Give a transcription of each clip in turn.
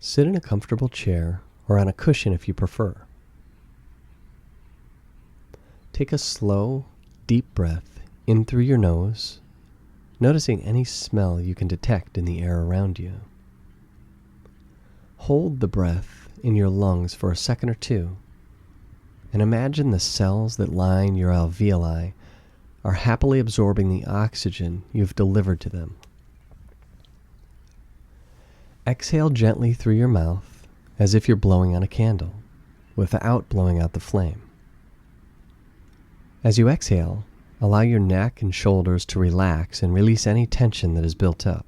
Sit in a comfortable chair or on a cushion if you prefer. Take a slow, deep breath in through your nose, noticing any smell you can detect in the air around you. Hold the breath in your lungs for a second or two, and imagine the cells that line your alveoli are happily absorbing the oxygen you've delivered to them. Exhale gently through your mouth as if you're blowing on a candle, without blowing out the flame. As you exhale, allow your neck and shoulders to relax and release any tension that is built up.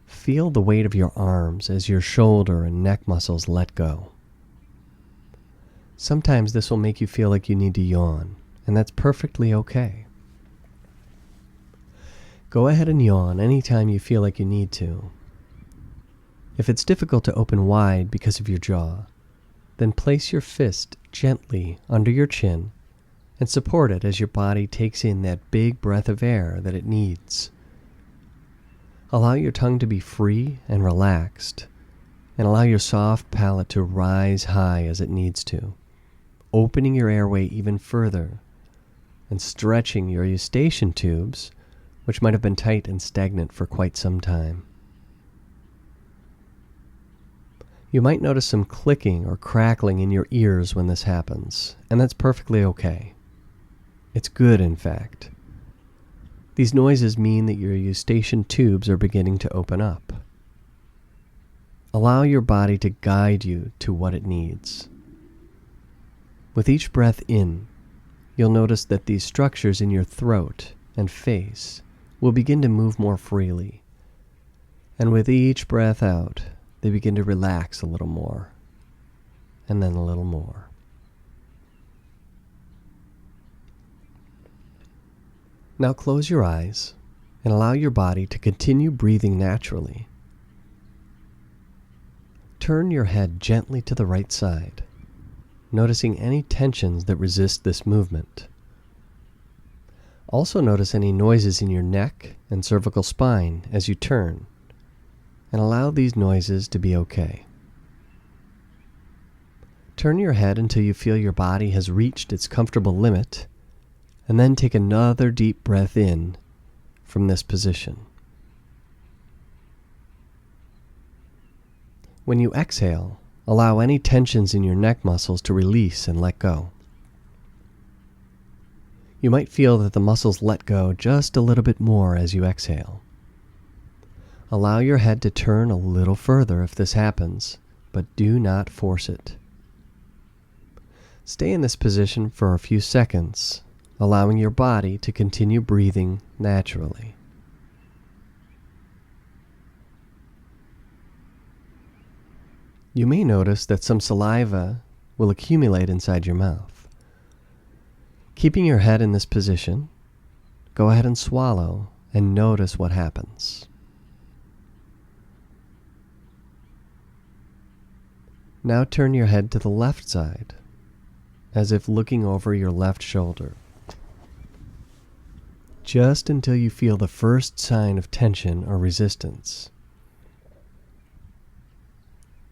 Feel the weight of your arms as your shoulder and neck muscles let go. Sometimes this will make you feel like you need to yawn, and that's perfectly okay. Go ahead and yawn anytime you feel like you need to. If it's difficult to open wide because of your jaw, then place your fist gently under your chin and support it as your body takes in that big breath of air that it needs. Allow your tongue to be free and relaxed, and allow your soft palate to rise high as it needs to, opening your airway even further and stretching your eustachian tubes, which might have been tight and stagnant for quite some time. You might notice some clicking or crackling in your ears when this happens, and that's perfectly okay. It's good, in fact. These noises mean that your eustachian tubes are beginning to open up. Allow your body to guide you to what it needs. With each breath in, you'll notice that these structures in your throat and face will begin to move more freely. And with each breath out, they begin to relax a little more, and then a little more. Now close your eyes and allow your body to continue breathing naturally. Turn your head gently to the right side, noticing any tensions that resist this movement. Also notice any noises in your neck and cervical spine as you turn, and allow these noises to be okay. Turn your head until you feel your body has reached its comfortable limit, and then take another deep breath in from this position. When you exhale, allow any tensions in your neck muscles to release and let go. You might feel that the muscles let go just a little bit more as you exhale. Allow your head to turn a little further if this happens, but do not force it. Stay in this position for a few seconds, allowing your body to continue breathing naturally. You may notice that some saliva will accumulate inside your mouth. Keeping your head in this position, go ahead and swallow and notice what happens. Now turn your head to the left side, as if looking over your left shoulder, just until you feel the first sign of tension or resistance.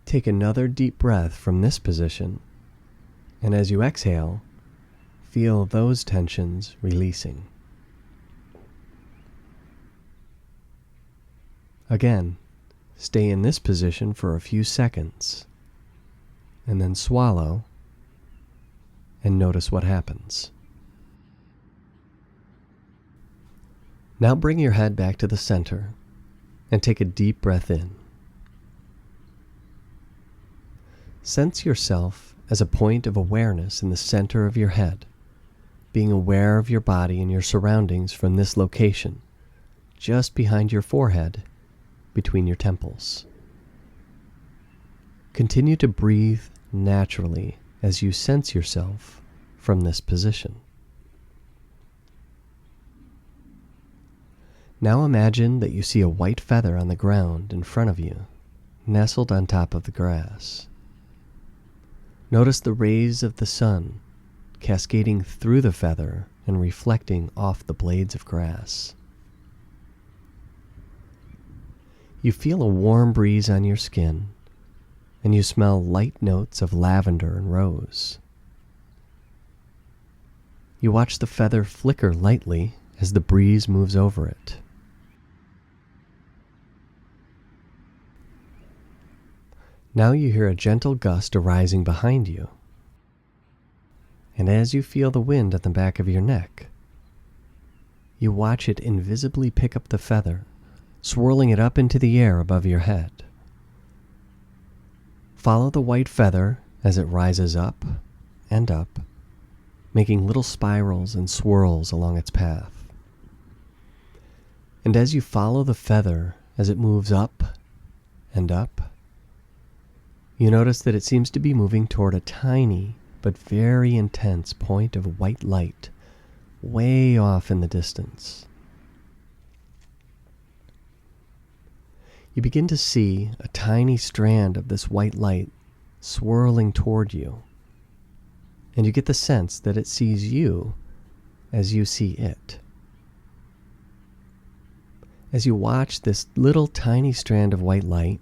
Take another deep breath from this position, and as you exhale, feel those tensions releasing. Again, stay in this position for a few seconds, and then swallow and notice what happens. Now bring your head back to the center and take a deep breath in. Sense yourself as a point of awareness in the center of your head, being aware of your body and your surroundings from this location, just behind your forehead, between your temples. Continue to breathe naturally as you sense yourself from this position. Now imagine that you see a white feather on the ground in front of you, nestled on top of the grass. Notice the rays of the sun cascading through the feather and reflecting off the blades of grass. You feel a warm breeze on your skin, and you smell light notes of lavender and rose. You watch the feather flicker lightly as the breeze moves over it. Now you hear a gentle gust arising behind you, and as you feel the wind at the back of your neck, you watch it invisibly pick up the feather, swirling it up into the air above your head. Follow the white feather as it rises up and up, making little spirals and swirls along its path. And as you follow the feather as it moves up and up, you notice that it seems to be moving toward a tiny but very intense point of white light way off in the distance. You begin to see a tiny strand of this white light swirling toward you, and you get the sense that it sees you as you see it. As you watch this little tiny strand of white light,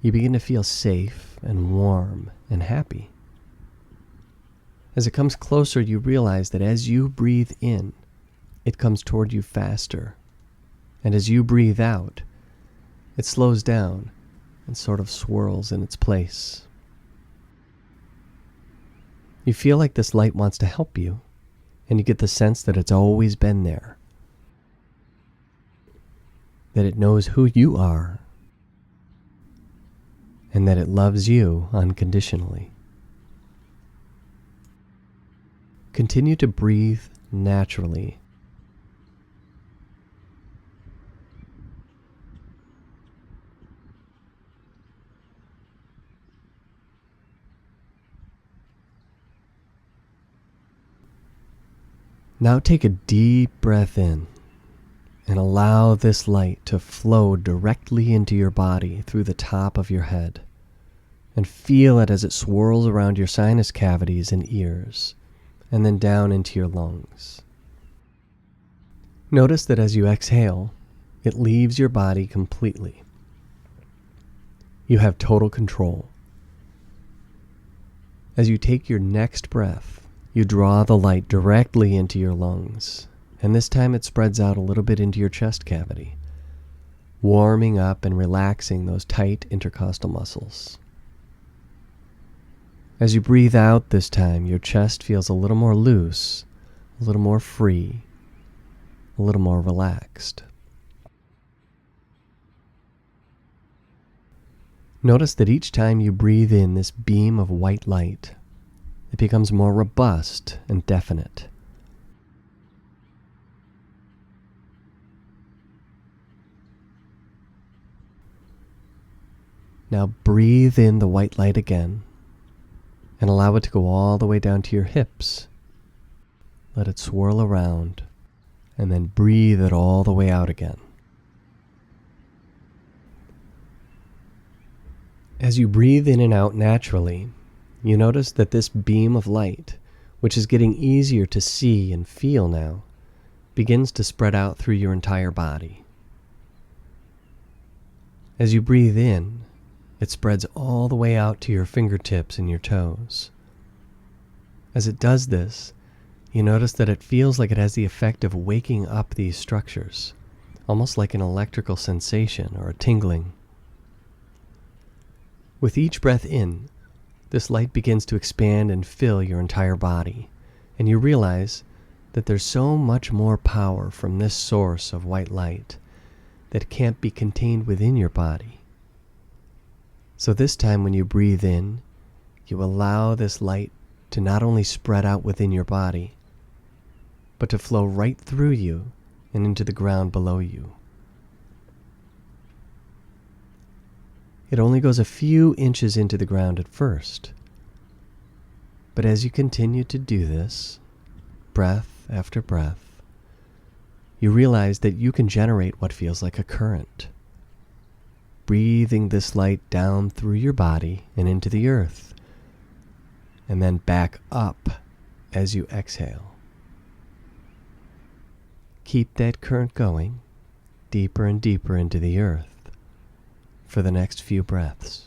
you begin to feel safe and warm and happy. As it comes closer, you realize that as you breathe in, it comes toward you faster, and as you breathe out, it slows down and sort of swirls in its place. You feel like this light wants to help you, and you get the sense that it's always been there, that it knows who you are, and that it loves you unconditionally. Continue to breathe naturally. Now take a deep breath in and allow this light to flow directly into your body through the top of your head, and feel it as it swirls around your sinus cavities and ears, and then down into your lungs. Notice that as you exhale, it leaves your body completely. You have total control. As you take your next breath, you draw the light directly into your lungs, and this time it spreads out a little bit into your chest cavity, warming up and relaxing those tight intercostal muscles. As you breathe out this time, your chest feels a little more loose, a little more free, a little more relaxed. Notice that each time you breathe in this beam of white light, it becomes more robust and definite. Now breathe in the white light again and allow it to go all the way down to your hips. Let it swirl around and then breathe it all the way out again. As you breathe in and out naturally, you notice that this beam of light, which is getting easier to see and feel now, begins to spread out through your entire body. As you breathe in, it spreads all the way out to your fingertips and your toes. As it does this, you notice that it feels like it has the effect of waking up these structures, almost like an electrical sensation or a tingling. With each breath in, this light begins to expand and fill your entire body, and you realize that there's so much more power from this source of white light that can't be contained within your body. So this time when you breathe in, you allow this light to not only spread out within your body, but to flow right through you and into the ground below you. It only goes a few inches into the ground at first, but as you continue to do this, breath after breath, you realize that you can generate what feels like a current, breathing this light down through your body and into the earth, and then back up as you exhale. keep that current going deeper and deeper into the earth for the next few breaths.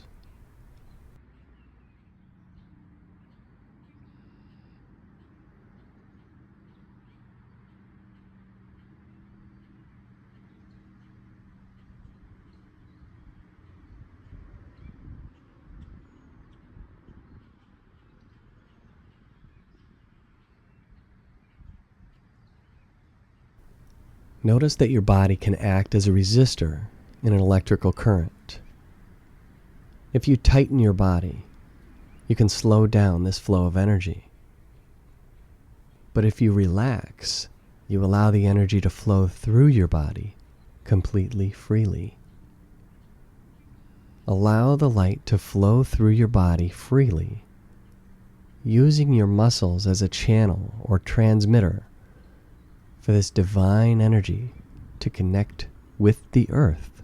Notice that your body can act as a resistor in an electrical current. If you tighten your body, you can slow down this flow of energy. But if you relax, you allow the energy to flow through your body completely freely. Allow the light to flow through your body freely, using your muscles as a channel or transmitter for this divine energy to connect with the earth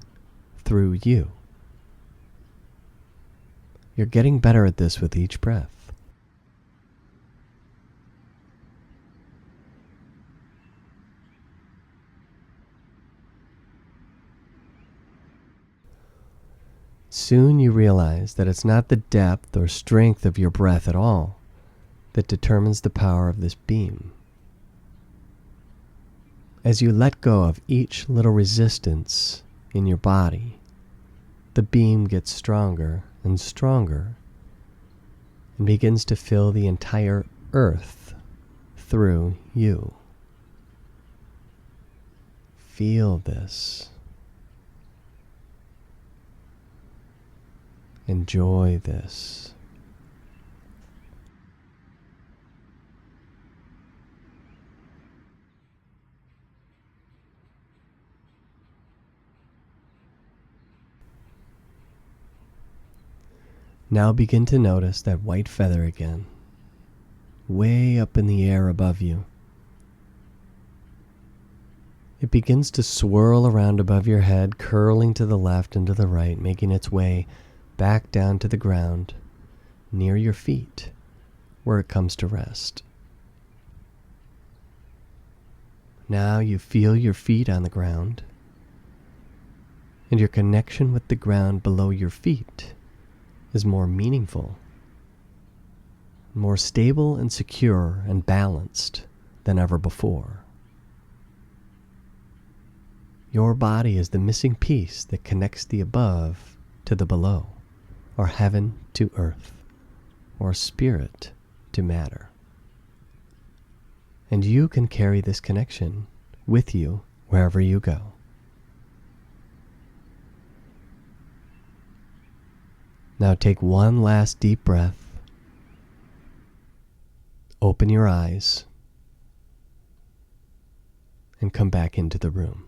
through you. You're getting better at this with each breath. Soon you realize that it's not the depth or strength of your breath at all that determines the power of this beam. As you let go of each little resistance in your body, the beam gets stronger and stronger and begins to fill the entire earth through you. Feel this. Enjoy this. Now begin to notice that white feather again, way up in the air above you. It begins to swirl around above your head, curling to the left and to the right, making its way back down to the ground near your feet, where it comes to rest. Now you feel your feet on the ground, and your connection with the ground below your feet is more meaningful, more stable and secure and balanced than ever before. Your body is the missing piece that connects the above to the below, or heaven to earth, or spirit to matter. And you can carry this connection with you wherever you go. Now take one last deep breath. Open your eyes and come back into the room.